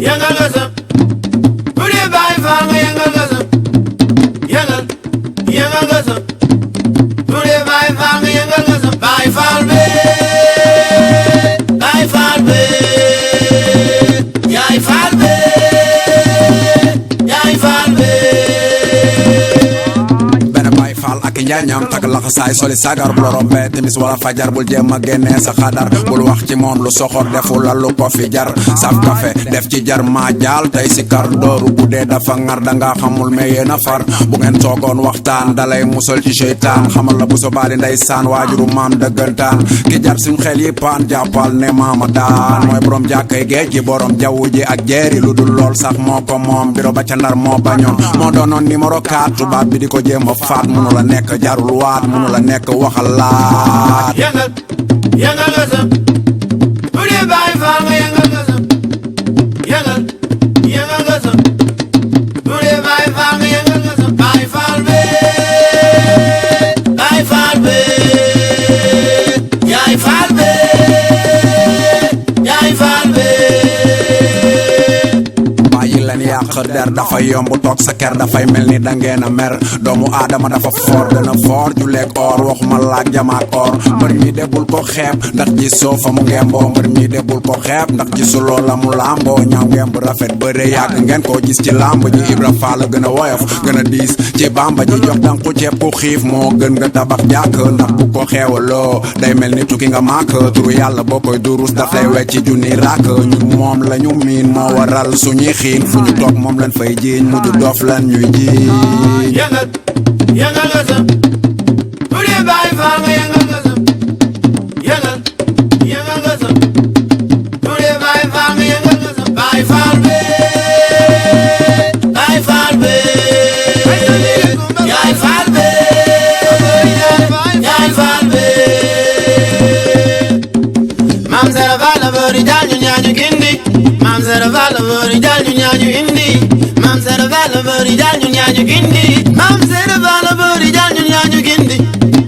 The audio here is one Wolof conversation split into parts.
yëngal nga sëm bu dee Baay Faal nga yëngal nga sëm yëngal nga sëm bu dee Baay Faal nga yëngal nga sëm Baay Faal yaay Faal benn Baay Faal ak njaañam tak laxasaay soli sagar bu la rombee timis wala fajar bul jéem a génnee sa xadar bul wax ci moom lu soxor defu la lu ko fi jar saf kafe def ci jar maa jaal tey si kar dooru guddee dafa ngar danga xamul mais yéen a far bu ngeen toogoon waxtaan dalay musal ci seytaan xamal la bu sobaali ndeysaan waajuru maam dëggantaan ki jar suñ xel yi paan jàppal ne maama daan mooy borom jàkkay géej gi borom jaww ji ak jeeri lu dul lool sax moo ko moom biro ba ca Ndar moo bañoon moo doonoon numéro 4 tubaab bi di ko jéem a faat munu la nekk jarul waat munu la nekk waxalaat yëngal nga sëm bu dee Baay Faal nga yëngal nga sëm yëngal nga sëm bu dee Baay Faal nga yëngal nga sëm Baay Faal yaay Faal bàyyi leen yàq der dafay yomb toog sa ker dafay mel ni dangeen a mer doomu aadama dafa foor dana foor ju lekk or waxuma laak jamaat or mbër mi de bul ko xeeb ndax ji soo fa mu ngemboo mbër mi de bul ko xeeb ndax ji su loo la mu lamboo ñaaw ngemb rafet bëre yàgg ngeen koo gis ci lamb ji Ibra Faal gën a woyof gën a diis ci bamba ji jox danku ceeb ku xiif moo gën nga tabax jàkk ndax bu ko xeewaloo day mel ni tukki nga màkk turu yàlla boo koy durus daf lay wecci junni ràkk ñun moom la ñu miin moo waral suñuy xiin fu ñu toog moom lañ fay jiiñ mujj doof lan ñuy jiiñ yëngal nga sëm bu dee Baay Faal nga yëngal nga sëm yëngal nga sëm bu dee Baay Faal nga yëngal nga sëm Baay Faal yaay Faal Maam Sera Faal la boori daal ñu ñaañu gindi Maam Sera Faal la boori daal ñu ñaañu indi Maam Sera Faal la boori daal ñu ñaañu gindi Maam Sera Faal la boori daal ñu ñaañu gindi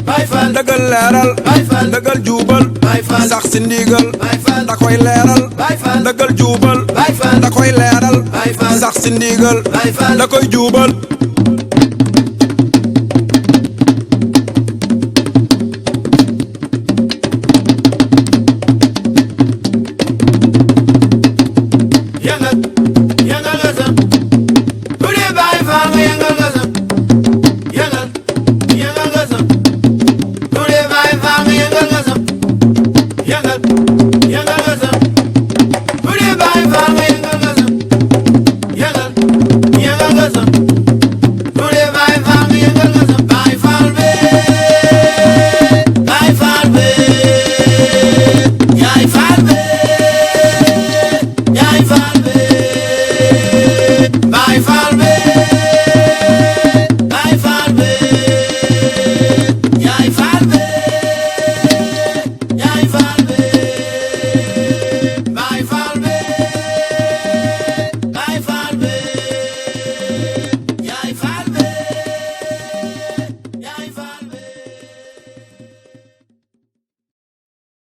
Baay Faal dëggal leeral Baay Faal dëggal juubal Baay Faal sax si ndigal Baay Faal da koy leeral Baay Faal dëggal juubal Baay Faal da koy leeral Baay Faal sax si ndigal Baay Faal da koy juubal yëngal nga sëm bu dee Baay Faal nga yëngal nga sëm yëngal nga sëm bu dee Baay Faal nga yëngal nga sëm